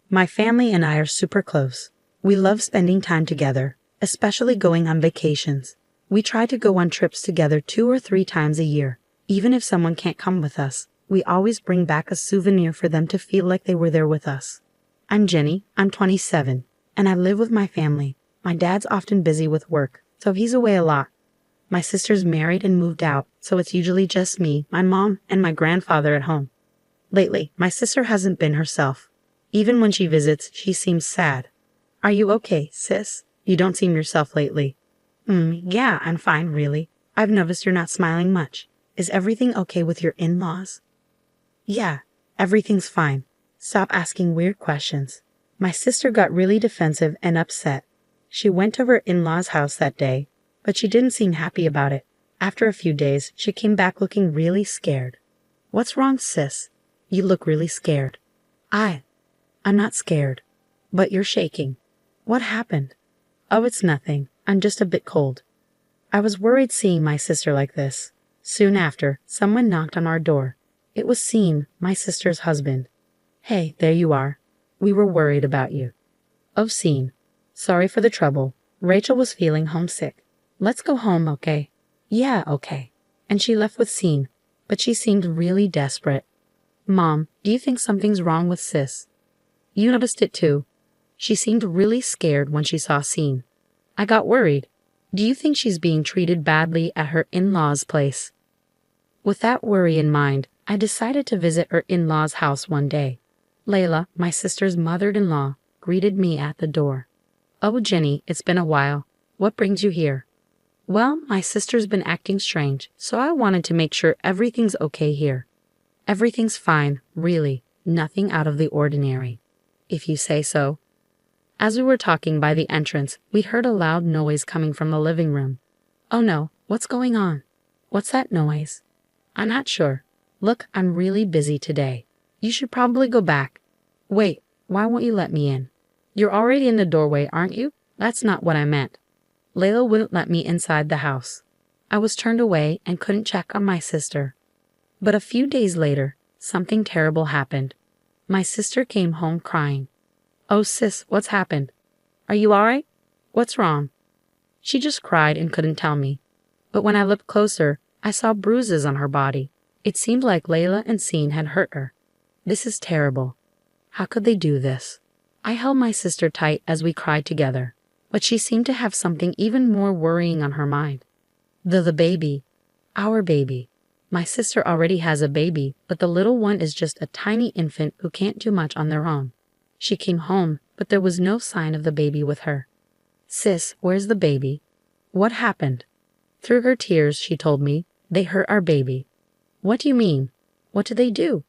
My family and I are super close. We love spending time together, especially going on vacations. We try to go on trips together 2 or 3 times a year. Even if someone can't come with us, we always bring back a souvenir for them to feel like they were there with us. I'm Jenny, I'm 27, and I live with my family. My dad's often busy with work, so he's away a lot. My sister's married and moved out, so it's usually just me, my mom, and my grandfather at home. Lately, my sister hasn't been herself. Even when she visits, she seems sad. Are you okay, sis? You don't seem yourself lately. Yeah, I'm fine, really. I've noticed you're not smiling much. Is everything okay with your in-laws? Yeah, everything's fine. Stop asking weird questions. My sister got really defensive and upset. She went to her in-laws' house that day, but she didn't seem happy about it. After a few days, she came back looking really scared. What's wrong, sis? You look really scared. I'm not scared, but you're shaking. What happened? Oh, it's nothing. I'm just a bit cold. I was worried seeing my sister like this. Soon after, someone knocked on our door. It was Scene, my sister's husband. Hey, there you are. We were worried about you. Oh, Scene. Sorry for the trouble. Rachel was feeling homesick. Let's go home, okay? Yeah, okay. And she left with Scene, but she seemed really desperate. Mom, do you think something's wrong with sis? You noticed it too. She seemed really scared when she saw Scene. I got worried. Do you think she's being treated badly at her in-laws' place? With that worry in mind, I decided to visit her in-laws' house one day. Layla, my sister's mother-in-law, greeted me at the door. Oh, Jenny, it's been a while. What brings you here? Well, my sister's been acting strange, so I wanted to make sure everything's okay here. Everything's fine, really. Nothing out of the ordinary. If you say so. As we were talking by the entrance, we heard a loud noise coming from the living room. Oh no, what's going on? What's that noise? I'm not sure. Look, I'm really busy today. You should probably go back. Wait, why won't you let me in? You're already in the doorway, aren't you? That's not what I meant. Layla wouldn't let me inside the house. I was turned away and couldn't check on my sister. But a few days later, something terrible happened. My sister came home crying. Oh, sis, what's happened? Are you all right? What's wrong? She just cried and couldn't tell me. But when I looked closer, I saw bruises on her body. It seemed like Layla and Scene had hurt her. This is terrible. How could they do this? I held my sister tight as we cried together, but she seemed to have something even more worrying on her mind. The baby. Our baby. My sister already has a baby, but the little one is just a tiny infant who can't do much on their own. She came home, but there was no sign of the baby with her. Sis, where's the baby? What happened? Through her tears, she told me, they hurt our baby. What do you mean? What did they do?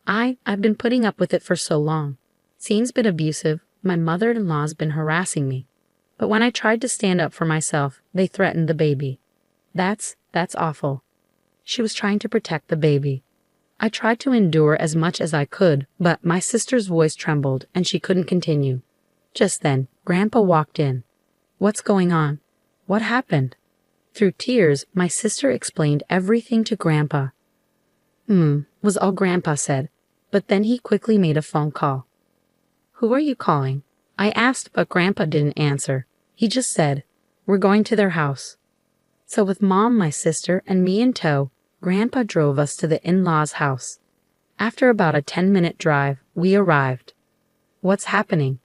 I've been putting up with it for so long. Scene's been abusive, my mother-in-law's been harassing me. But when I tried to stand up for myself, they threatened the baby. That's awful. She was trying to protect the baby. I tried to endure as much as I could, but my sister's voice trembled and she couldn't continue. Just then, Grandpa walked in. What's going on? What happened? Through tears, my sister explained everything to Grandpa. Was all Grandpa said, but then he quickly made a phone call. Who are you calling? I asked, but Grandpa didn't answer. He just said, we're going to their house. So with Mom, my sister, and me in tow, Grandpa drove us to the in-laws' house. After about a 10-minute drive, we arrived. What's happening?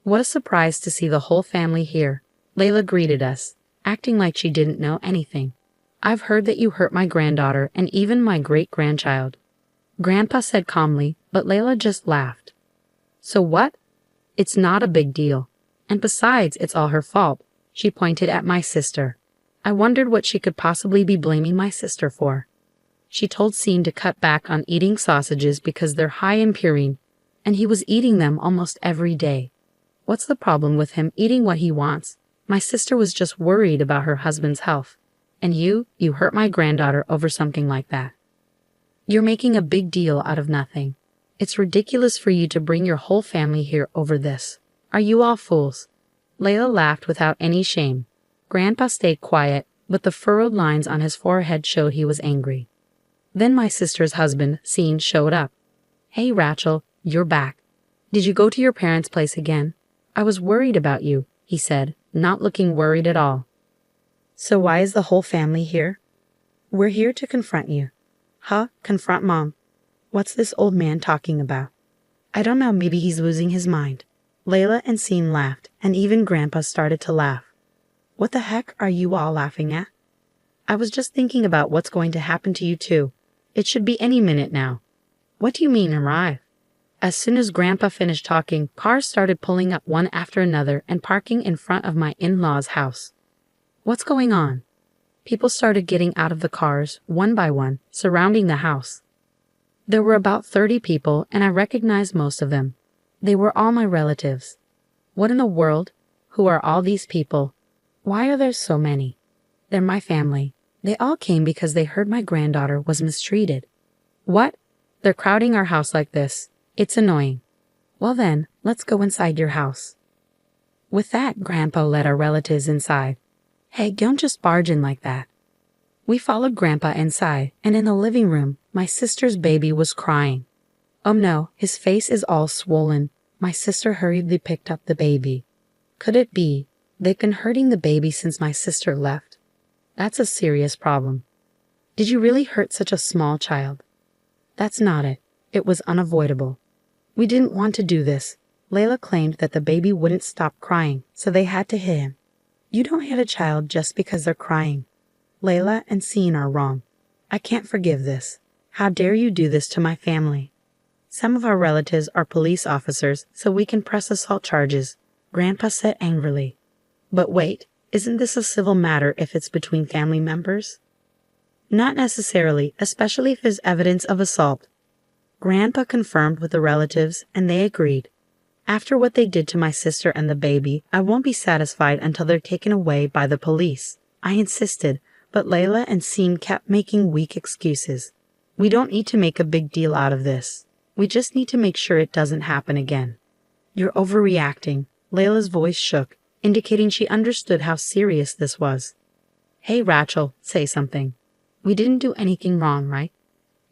What a surprise to see the whole family here. Layla greeted us, acting like she didn't know anything. I've heard that you hurt my granddaughter and even my great-grandchild. Grandpa said calmly, but Layla just laughed. So what? It's not a big deal. And besides, it's all her fault. She pointed at my sister. I wondered what she could possibly be blaming my sister for. She told Scene to cut back on eating sausages because they're high in purine, and he was eating them almost every day. What's the problem with him eating what he wants? My sister was just worried about her husband's health. And you hurt my granddaughter over something like that. You're making a big deal out of nothing. It's ridiculous for you to bring your whole family here over this. Are you all fools? Layla laughed without any shame. Grandpa stayed quiet, but the furrowed lines on his forehead showed he was angry. Then my sister's husband, Scene, showed up. Hey, Rachel, you're back. Did you go to your parents' place again? I was worried about you, he said, not looking worried at all. So why is the whole family here? We're here to confront you. Huh? Confront Mom? What's this old man talking about? I don't know, maybe he's losing his mind. Layla and Sean laughed, and even Grandpa started to laugh. What the heck are you all laughing at? I was just thinking about what's going to happen to you too. It should be any minute now. What do you mean arrive? As soon as Grandpa finished talking, cars started pulling up one after another and parking in front of my in-laws' house. What's going on? People started getting out of the cars, one by one, surrounding the house. There were about 30 people, and I recognized most of them. They were all my relatives. What in the world? Who are all these people? Why are there so many? They're my family. They all came because they heard my granddaughter was mistreated. What? They're crowding our house like this. It's annoying. Well then, let's go inside your house. With that, Grandpa led our relatives inside. Hey, don't just barge in like that. We followed Grandpa inside, and in the living room, my sister's baby was crying. Oh no, his face is all swollen. My sister hurriedly picked up the baby. Could it be? They've been hurting the baby since my sister left. That's a serious problem. Did you really hurt such a small child? That's not it. It was unavoidable. We didn't want to do this. Layla claimed that the baby wouldn't stop crying, so they had to hit him. You don't hit a child just because they're crying. Layla and Sean are wrong. I can't forgive this. How dare you do this to my family? Some of our relatives are police officers, so we can press assault charges, Grandpa said angrily. But wait, isn't this a civil matter if it's between family members? Not necessarily, especially if there's evidence of assault. Grandpa confirmed with the relatives, and they agreed. After what they did to my sister and the baby, I won't be satisfied until they're taken away by the police. I insisted, but Layla and Sean kept making weak excuses. We don't need to make a big deal out of this. We just need to make sure it doesn't happen again. You're overreacting. Layla's voice shook, indicating she understood how serious this was. Hey, Rachel, say something. We didn't do anything wrong, right?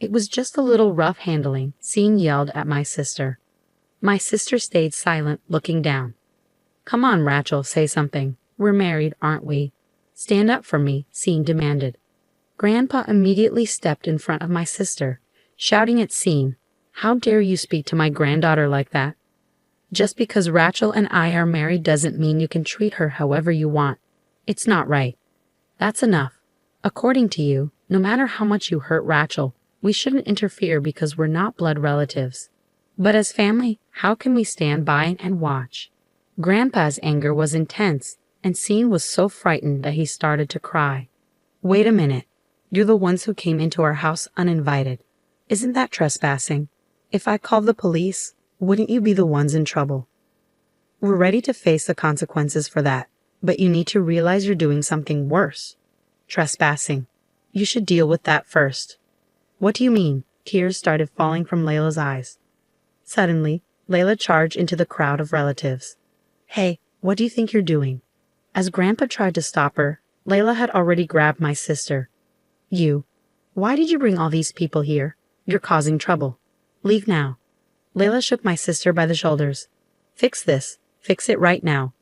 It was just a little rough handling, Sean yelled at my sister. My sister stayed silent, looking down. Come on, Rachel, say something. We're married, aren't we? Stand up for me, Sean demanded. Grandpa immediately stepped in front of my sister, shouting at Sean, How dare you speak to my granddaughter like that? Just because Rachel and I are married doesn't mean you can treat her however you want. It's not right. That's enough. According to you, no matter how much you hurt Rachel, we shouldn't interfere because we're not blood relatives. But as family, how can we stand by and watch? Grandpa's anger was intense, and Sean was so frightened that he started to cry. Wait a minute. You're the ones who came into our house uninvited. Isn't that trespassing? If I called the police, wouldn't you be the ones in trouble? We're ready to face the consequences for that, but you need to realize you're doing something worse. Trespassing. You should deal with that first. What do you mean? Tears started falling from Layla's eyes. Suddenly, Layla charged into the crowd of relatives. Hey, what do you think you're doing? As Grandpa tried to stop her, Layla had already grabbed my sister. You. Why did you bring all these people here? You're causing trouble. Leave now. Layla shook my sister by the shoulders. Fix this. Fix it right now.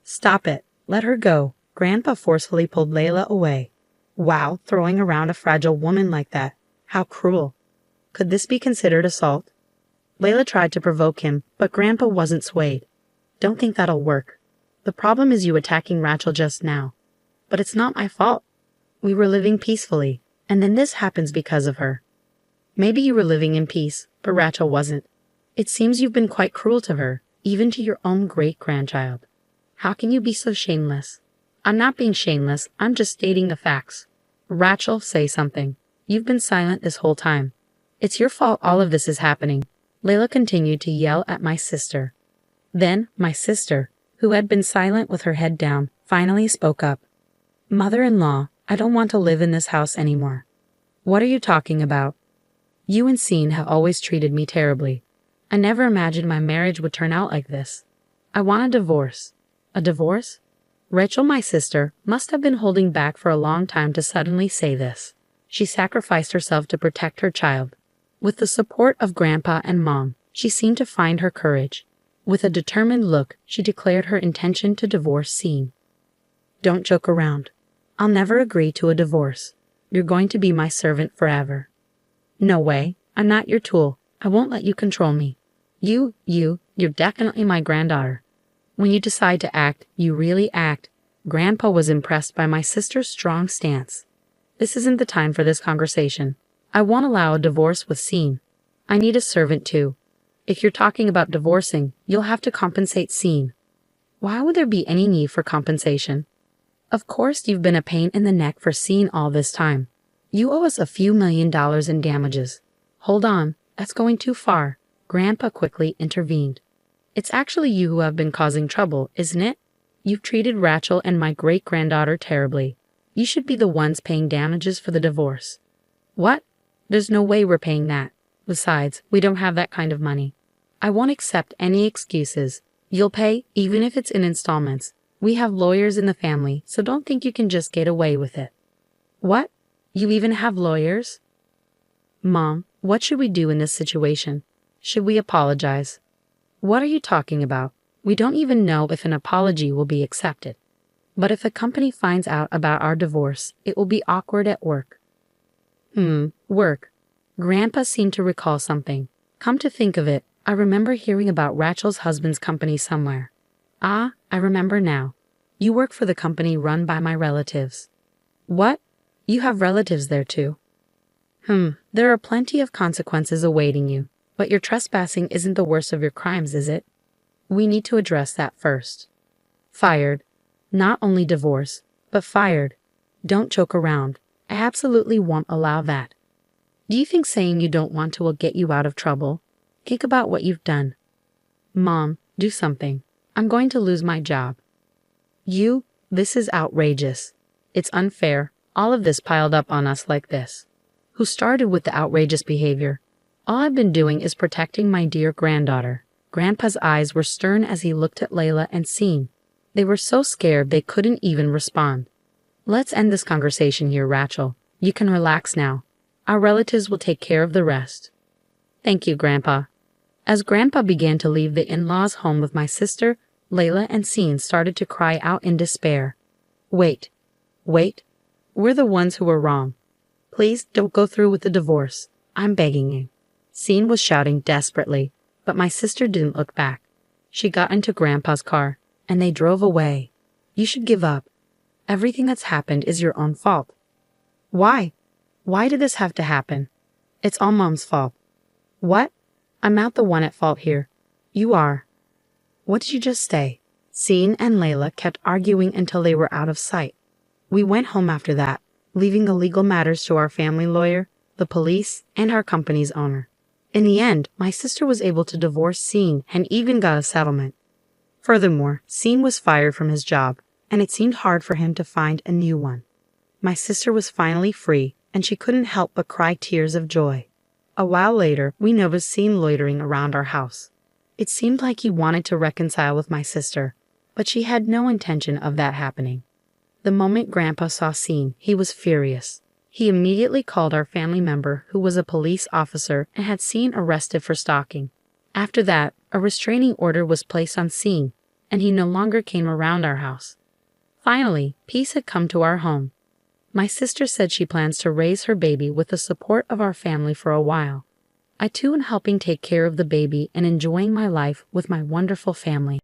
Stop it. Let her go. Grandpa forcefully pulled Layla away. Wow, throwing around a fragile woman like that. How cruel. Could this be considered assault? Layla tried to provoke him, but Grandpa wasn't swayed. Don't think that'll work. The problem is you attacking Rachel just now. But it's not my fault. We were living peacefully, and then this happens because of her. Maybe you were living in peace, but Rachel wasn't. It seems you've been quite cruel to her, even to your own great-grandchild. How can you be so shameless? I'm not being shameless, I'm just stating the facts. Rachel, say something. You've been silent this whole time. It's your fault all of this is happening. Layla continued to yell at my sister. Then, my sister, who had been silent with her head down, finally spoke up. Mother-in-law, I don't want to live in this house anymore. What are you talking about? You and Sean have always treated me terribly. I never imagined my marriage would turn out like this. I want a divorce. A divorce? Rachel, my sister, must have been holding back for a long time to suddenly say this. She sacrificed herself to protect her child. With the support of Grandpa and Mom, She seemed to find her courage. With a determined look, she declared her intention to divorce Scene. Don't joke around. I'll never agree to a divorce. You're going to be my servant forever. No way, I'm not your tool. I won't let you control me. You're definitely my granddaughter. When you decide to act, you really act. Grandpa was impressed by my sister's strong stance. This isn't the time for this conversation. I won't allow a divorce with Scene. I need a servant too. If you're talking about divorcing, you'll have to compensate Scene. Why would there be any need for compensation? Of course you've been a pain in the neck for Scene all this time. You owe us a few $1,000,000 in damages. Hold on, that's going too far. Grandpa quickly intervened. It's actually you who have been causing trouble, isn't it? You've treated Rachel and my great-granddaughter terribly. You should be the ones paying damages for the divorce. What? There's no way we're paying that. Besides, we don't have that kind of money. I won't accept any excuses. You'll pay, even if it's in installments. We have lawyers in the family, so don't think you can just get away with it. What? You even have lawyers? Mom, what should we do in this situation? Should we apologize? What are you talking about? We don't even know if an apology will be accepted. But if a company finds out about our divorce, it will be awkward at work. Work. Grandpa seemed to recall something. Come to think of it, I remember hearing about Rachel's husband's company somewhere. Ah, I remember now. You work for the company run by my relatives. What? You have relatives there too? There are plenty of consequences awaiting you, but your trespassing isn't the worst of your crimes, is it? We need to address that first. Fired. Not only divorce, but fired. Don't joke around. I absolutely won't allow that. Do you think saying you don't want to will get you out of trouble? Think about what you've done. Mom, do something. I'm going to lose my job. This is outrageous. It's unfair, all of this piled up on us like this. Who started with the outrageous behavior? All I've been doing is protecting my dear granddaughter. Grandpa's eyes were stern as he looked at Layla and Scene. They were so scared they couldn't even respond. Let's end this conversation here, Rachel. You can relax now. Our relatives will take care of the rest. Thank you, Grandpa. As Grandpa began to leave the in-laws' home with my sister, Layla and Scene started to cry out in despair. Wait. We're the ones who were wrong. Please don't go through with the divorce. I'm begging you. Scene was shouting desperately, but my sister didn't look back. She got into Grandpa's car, and they drove away. You should give up. Everything that's happened is your own fault. Why? Why did this have to happen? It's all Mom's fault. What? I'm not the one at fault here. You are. What did you just say? Scene and Layla kept arguing until they were out of sight. We went home after that, leaving the legal matters to our family lawyer, the police, and our company's owner. In the end, my sister was able to divorce Scene and even got a settlement. Furthermore, Scene was fired from his job, and it seemed hard for him to find a new one. My sister was finally free, and she couldn't help but cry tears of joy. A while later, we noticed Scene loitering around our house. It seemed like he wanted to reconcile with my sister, but she had no intention of that happening. The moment Grandpa saw Scene, he was furious. He immediately called our family member, who was a police officer and had Scene arrested for stalking. After that, a restraining order was placed on Scene, and he no longer came around our house. Finally, peace had come to our home. My sister said she plans to raise her baby with the support of our family for a while. I too am helping take care of the baby and enjoying my life with my wonderful family.